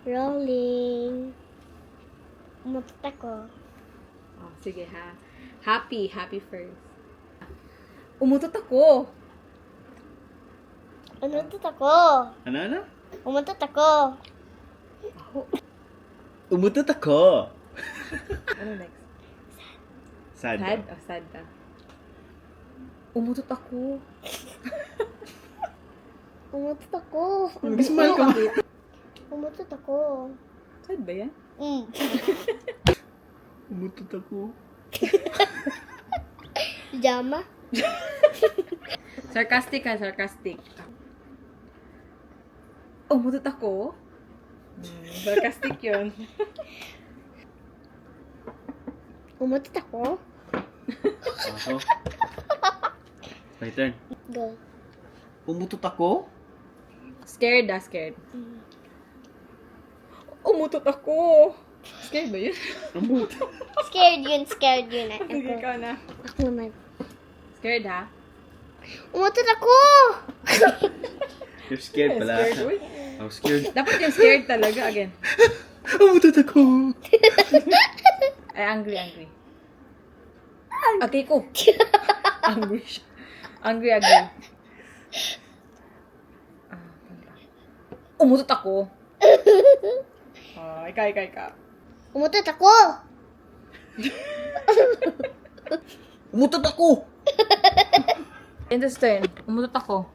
Rolling. Umutot ako. Oh, sige ha. Happy first. Umutot ako. Umutot ako. Ano? Umutot ako. Umutot ako. Ano next? Sad. Sad? Oh, sad ka. Umutot ako. Umutot ako. Mag-smile ka. Umutot ako. Sad ba yan? Umutot ako. Pajama. Sarcastic ka, sarcastic. Umutot ako? Sarcastic yun. Umutot ako. Ako. My turn. Go. Umutot ako? Scared scared. Umutot ako. Scared ba yun? Umutot. Scared yun. Sige, ikaw na. Ako naman. Scared ha? Umutot ako! You're scared pala. Scared, uy. I'm scared. Dapat yung scared talaga again. Umutot ako. Ay, angry. Okay ko. Angry siya. Angry. Umutot ako. Oh, ikaw. Umutot ako! Umutot ako. In this turn, umutot ako.